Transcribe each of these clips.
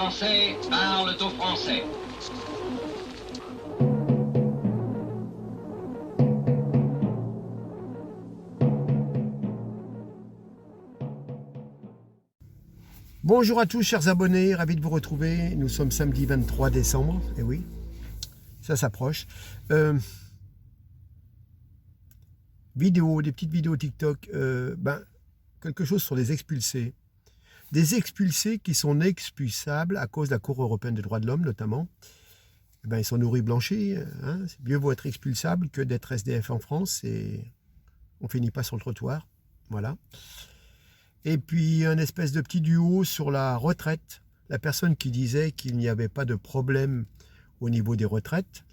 Français parlent aux Français. Bonjour à tous chers abonnés, ravi de vous retrouver. Nous sommes samedi 23 décembre, et oui, ça s'approche. Des petites vidéos TikTok, quelque chose sur les expulsés. Des expulsés qui sont expulsables à cause de la Cour européenne des droits de l'homme notamment. Ils sont nourris blanchis, hein. Mieux vaut être expulsable que d'être SDF en France et on finit pas sur le trottoir, voilà. Et puis un espèce de petit duo sur la retraite, la personne qui disait qu'il n'y avait pas de problème au niveau des retraites,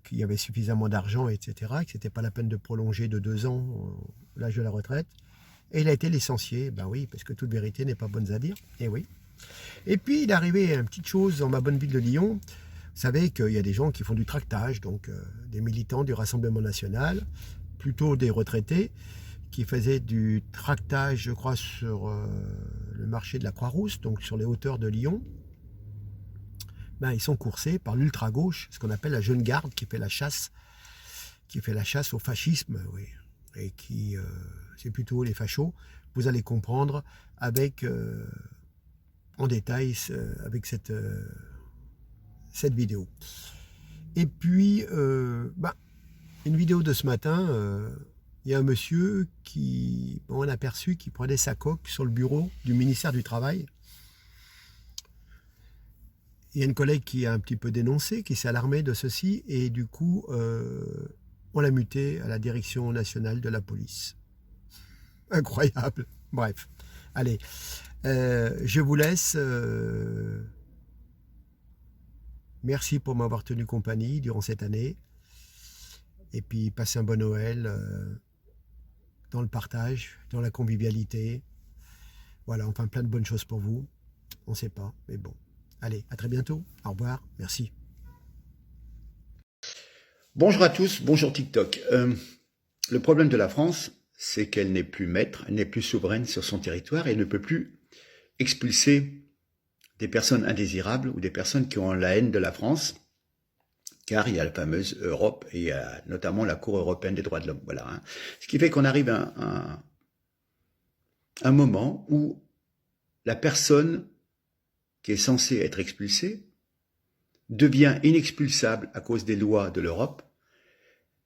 qu'il y avait suffisamment d'argent, etc., que c'était pas la peine de prolonger de 2 ans l'âge de la retraite. Et il a été licencié, ben oui, parce que toute vérité n'est pas bonne à dire, et oui. Et puis il est arrivé une petite chose dans ma bonne ville de Lyon. Vous savez qu'il y a des gens qui font du tractage, donc des militants du Rassemblement National, plutôt des retraités, qui faisaient du tractage, je crois, sur le marché de la Croix-Rousse, donc sur les hauteurs de Lyon. Ils sont coursés par l'ultra-gauche, ce qu'on appelle la jeune garde, qui fait la chasse au fascisme, oui, et qui, c'est plutôt les fachos. Vous allez comprendre avec, en détail avec cette vidéo. Et puis, une vidéo de ce matin, il y a un monsieur on a aperçu qui prenait sa coque sur le bureau du ministère du Travail. Il y a une collègue qui a un petit peu dénoncé, qui s'est alarmée de ceci, et du coup, on l'a muté à la direction nationale de la police. Incroyable. Bref, allez, je vous laisse. Merci pour m'avoir tenu compagnie durant cette année. Et puis, passez un bon Noël dans le partage, dans la convivialité. Voilà, enfin, plein de bonnes choses pour vous. On ne sait pas, mais bon. Allez, à très bientôt. Au revoir. Merci. Bonjour à tous, bonjour TikTok. Le problème de la France, c'est qu'elle n'est plus maître, elle n'est plus souveraine sur son territoire et elle ne peut plus expulser des personnes indésirables ou des personnes qui ont la haine de la France, car il y a la fameuse Europe et il y a notamment la Cour européenne des droits de l'homme. Voilà, hein. Ce qui fait qu'on arrive à un moment où la personne qui est censée être expulsée devient inexpulsable à cause des lois de l'Europe.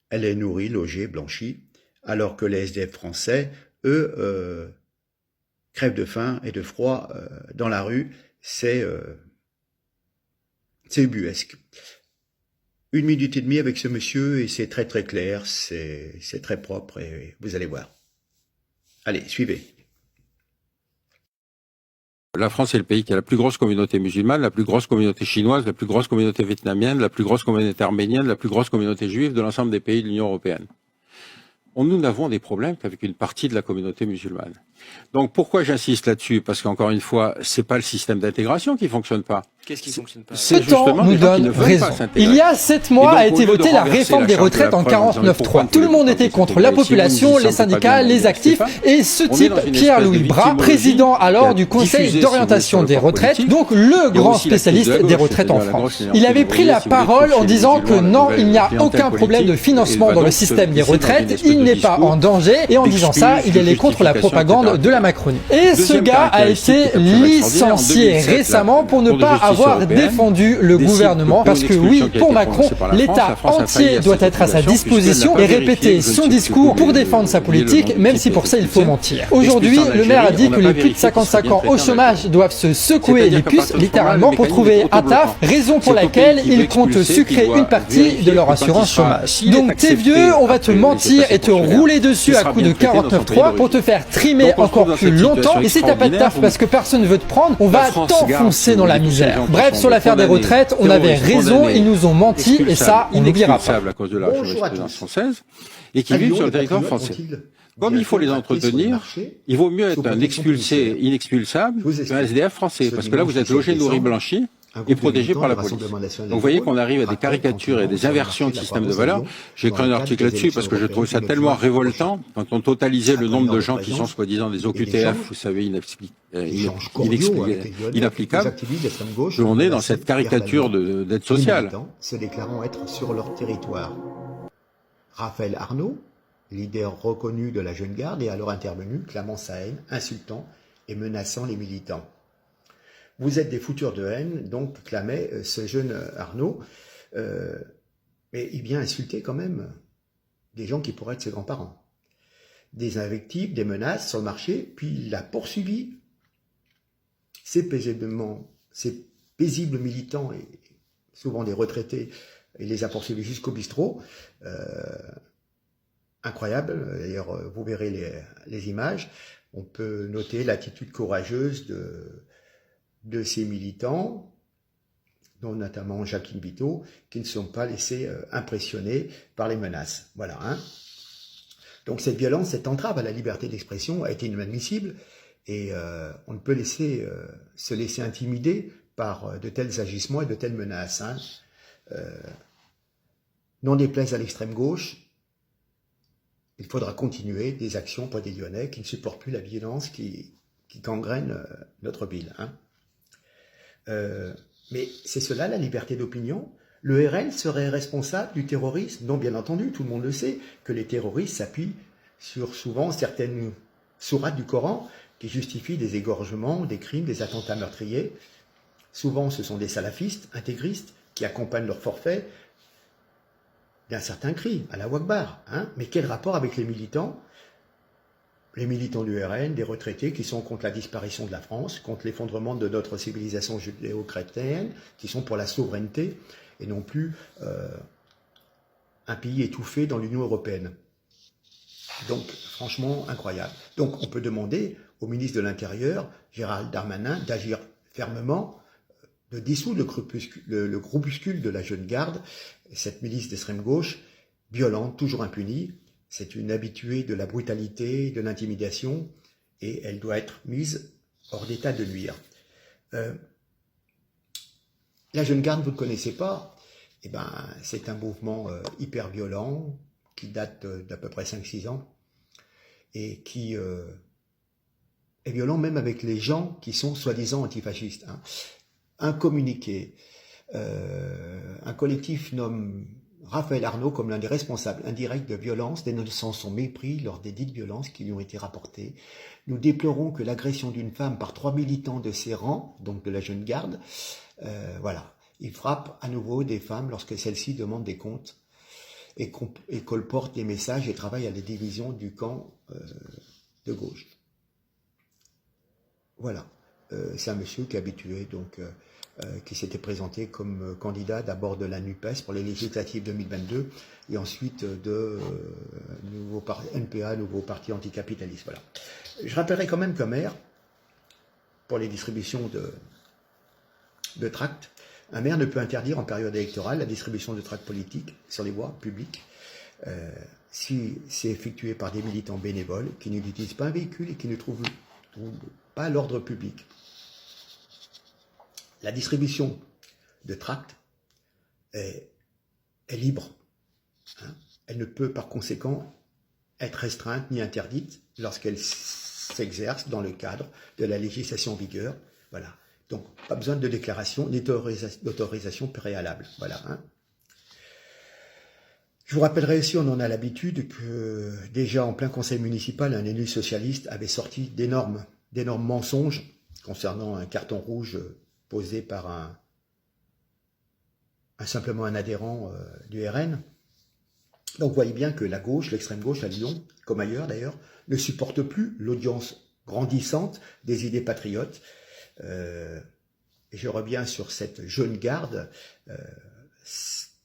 Elle est nourrie, logée, blanchie, alors que les SDF français, eux, crèvent de faim et de froid dans la rue. C'est ubuesque. 1 minute et demie avec ce monsieur et c'est très très clair, c'est très propre et vous allez voir. Allez, suivez. La France est le pays qui a la plus grosse communauté musulmane, la plus grosse communauté chinoise, la plus grosse communauté vietnamienne, la plus grosse communauté arménienne, la plus grosse communauté juive de l'ensemble des pays de l'Union européenne. Nous n'avons des problèmes qu'avec une partie de la communauté musulmane. Donc pourquoi j'insiste là-dessus? Parce qu'encore une fois, c'est pas le système d'intégration qui fonctionne pas. Qu'est-ce qui fonctionne pas? C'est justement nous donne raison. Il y a 7 mois a été votée la réforme des retraites en 49.3. Tout le monde était contre, la population, les syndicats, les actifs, et ce type, Pierre-Louis Bras, président alors du Conseil d'orientation des retraites, donc le grand spécialiste des retraites en France. Il avait pris la parole en disant que non, il n'y a aucun problème de financement dans le système des retraites, il n'est pas en danger, et en disant ça, il allait contre la propagande de la Macronie. Et ce gars a été licencié récemment pour ne pas avoir défendu le gouvernement, parce que oui, pour Macron, l'État entier doit être à sa disposition et répéter son discours pour défendre sa politique, même si pour ça il faut mentir. Aujourd'hui, le maire a dit que les plus de 55 ans au chômage doivent se secouer les puces, littéralement, pour trouver un taf, raison pour laquelle ils comptent sucrer une partie de leur assurance chômage. Donc t'es vieux, on va te mentir et te rouler dessus à coups de 49.3 pour te faire trimer encore plus longtemps, et si t'as pas de taf parce que personne ne veut te prendre, on va t'enfoncer dans la misère. Bref, sur l'affaire des retraites, on avait raison, ils nous ont menti, et ça, on n'oubliera pas. À cause de la jurisprudence française, et qui vivent sur le territoire français. Comme il faut les entretenir, il vaut mieux être un expulsé inexpulsable qu'un SDF français, parce que là, vous êtes logé, nourri, blanchi, est protégé par la police. Donc vous voyez qu'on arrive à des caricatures et des inversions de système de valeurs. J'ai écrit un article là-dessus parce que je trouve ça tellement révoltant quand on totalisait le nombre de gens qui sont soi-disant des OQTF, vous savez, inapplicables, on est dans cette caricature d'aide sociale. Se déclarant être sur leur territoire. Raphaël Arnaud, leader reconnu de la Jeune Garde, est alors intervenu, clamant sa haine, insultant et menaçant les militants. Vous êtes des foutures de haine, donc clamait ce jeune Arnaud, mais il vient insulter quand même des gens qui pourraient être ses grands-parents. Des invectives, des menaces sur le marché, puis il a poursuivi ces paisibles militants, et souvent des retraités, il les a poursuivis jusqu'au bistrot. Incroyable, d'ailleurs vous verrez les images. On peut noter l'attitude courageuse de ces militants, dont notamment Jacqueline Vito, qui ne sont pas laissés impressionner par les menaces. Voilà. Hein. Donc cette violence, cette entrave à la liberté d'expression a été inadmissible, et on ne peut se laisser intimider par de tels agissements et de telles menaces. Hein. N'en déplaise à l'extrême gauche, il faudra continuer des actions pour des Lyonnais qui ne supportent plus la violence qui gangrène notre ville. Hein. Mais c'est cela la liberté d'opinion. Le RN serait responsable du terrorisme? Non, bien entendu, tout le monde le sait, que les terroristes s'appuient sur souvent certaines sourates du Coran qui justifient des égorgements, des crimes, des attentats meurtriers. Souvent, ce sont des salafistes, intégristes, qui accompagnent leur forfait d'un certain cri, à la Wakbar. Hein. Mais quel rapport avec les militants? Les militants du RN, des retraités qui sont contre la disparition de la France, contre l'effondrement de notre civilisation judéo-chrétienne, qui sont pour la souveraineté et non plus un pays étouffé dans l'Union européenne. Donc, franchement, incroyable. Donc, on peut demander au ministre de l'Intérieur, Gérald Darmanin, d'agir fermement, de dissoudre le groupuscule de la Jeune Garde, cette milice d'extrême gauche, violente, toujours impunie. C'est une habituée de la brutalité, de l'intimidation, et elle doit être mise hors d'état de nuire. La Jeune Garde, vous ne connaissez pas, eh ben, c'est un mouvement hyper violent, qui date d'à peu près 5-6 ans, et qui est violent même avec les gens qui sont soi-disant antifascistes. Hein. Un communiqué, un collectif nomme Raphaël Arnaud comme l'un des responsables indirects de violences, dénonçant son mépris lors des dites violences qui lui ont été rapportées. Nous déplorons que l'agression d'une femme par 3 militants de ses rangs, donc de la Jeune Garde, voilà, il frappe à nouveau des femmes lorsque celles-ci demandent des comptes et colportent des messages et travaillent à la division du camp de gauche. Voilà, c'est un monsieur qui est habitué, donc qui s'était présenté comme candidat d'abord de la NUPES pour les législatives 2022 et ensuite de NPA, nouveau parti anticapitaliste. Voilà. Je rappellerai quand même qu'un maire, pour les distributions de tracts, un maire ne peut interdire en période électorale la distribution de tracts politiques sur les voies publiques si c'est effectué par des militants bénévoles qui n'utilisent pas un véhicule et qui ne trouvent pas l'ordre public. La distribution de tracts est libre. Hein. Elle ne peut par conséquent être restreinte ni interdite lorsqu'elle s'exerce dans le cadre de la législation en vigueur. Voilà. Donc, pas besoin de déclaration ni d'autorisation préalable. Voilà. Hein. Je vous rappellerai aussi, on en a l'habitude, que déjà en plein conseil municipal, un élu socialiste avait sorti d'énormes mensonges concernant un carton rouge posé par simplement un adhérent du RN. Donc vous voyez bien que la gauche, l'extrême gauche à Lyon, comme ailleurs d'ailleurs, ne supporte plus l'audience grandissante des idées patriotes. Et je reviens sur cette Jeune Garde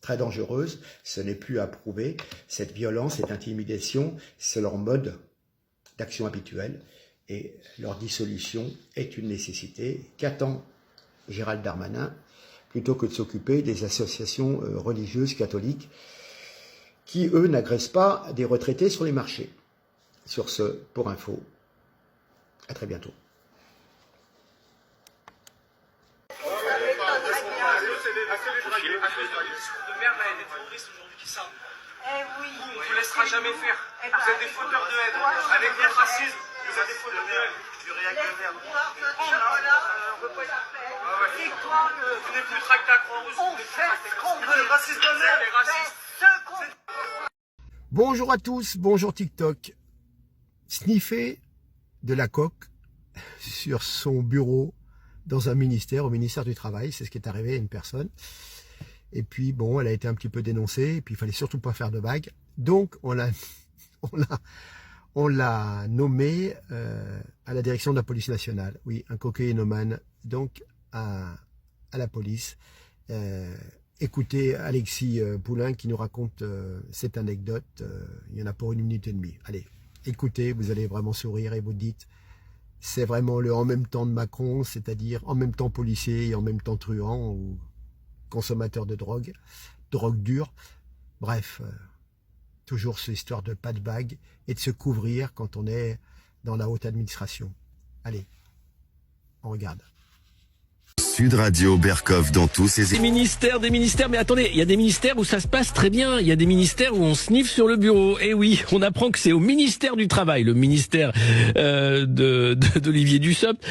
très dangereuse. Ce n'est plus à prouver. Cette violence, cette intimidation, c'est leur mode d'action habituel. Et leur dissolution est une nécessité. Qu'attend Gérald Darmanin, plutôt que de s'occuper des associations religieuses catholiques qui, eux, n'agressent pas des retraités sur les marchés. Sur ce, pour info, à très bientôt. jamais faire. Vous êtes des fauteurs de haine. Avec votre racisme, vous êtes des fauteurs de haine. Du réac de merde. Vous n'êtes plus tracté à Croix-Rouge. On fait ce qu'on veut. Les racistes de merde, les racistes. Bonjour à tous, bonjour TikTok. Sniffer de la coque sur son bureau dans un ministère, au ministère du Travail, c'est ce qui est arrivé à une personne. Et puis bon, elle a été un petit peu dénoncée, et puis il fallait surtout pas faire de vagues. Donc on l'a nommé à la direction de la police nationale. Oui, un cocaïnomane, donc à la police. Écoutez Alexis Poulain qui nous raconte cette anecdote. Il y en a pour 1 minute et demie. Allez, écoutez, vous allez vraiment sourire et vous dites, c'est vraiment le en même temps de Macron, c'est-à-dire en même temps policier et en même temps truand ou consommateur de drogue dure. Bref, toujours cette histoire de pas de bague et de se couvrir quand on est dans la haute administration. Allez, on regarde. Sud Radio, Berkov dans tous ses... Des ministères, mais attendez, il y a des ministères où ça se passe très bien, il y a des ministères où on sniffe sur le bureau. Et oui, on apprend que c'est au ministère du Travail, le ministère d'Olivier Dussopt,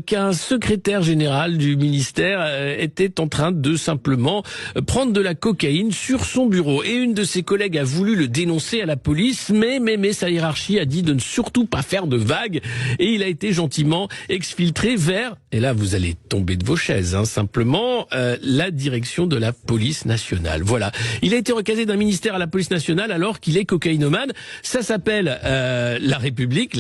qu'un secrétaire général du ministère était en train de simplement prendre de la cocaïne sur son bureau. Et une de ses collègues a voulu le dénoncer à la police, mais sa hiérarchie a dit de ne surtout pas faire de vagues. Et il a été gentiment exfiltré vers, et là vous allez tomber de vos chaises, simplement la direction de la police nationale. Voilà. Il a été recasé d'un ministère à la police nationale alors qu'il est cocaïnomane. Ça s'appelle la République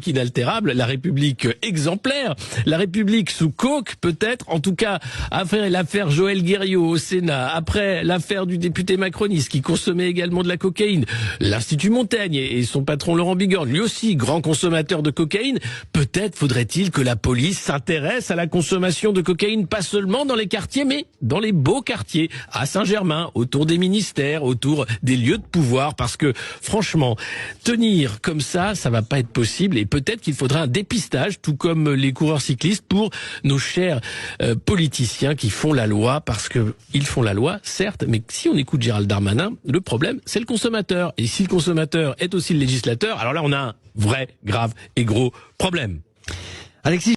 inaltérable, la République exemplaire, la République sous coke peut-être. En tout cas, après l'affaire Joël Guerriau au Sénat, après l'affaire du député macroniste qui consommait également de la cocaïne, l'Institut Montaigne et son patron Laurent Bigorne, lui aussi grand consommateur de cocaïne, peut-être faudrait-il que la police s'intéresse à la consommation de cocaïne, pas seulement dans les quartiers, mais dans les beaux quartiers, à Saint-Germain, autour des ministères, autour des lieux de pouvoir, parce que franchement, tenir comme ça va pas être possible, et peut-être qu'il faudra un dépistage, tout comme les coureurs cyclistes, pour nos chers politiciens qui font la loi, parce que ils font la loi, certes, mais si on écoute Gérald Darmanin, le problème, c'est le consommateur. Et si le consommateur est aussi le législateur, alors là, on a un vrai, grave et gros problème. Alexis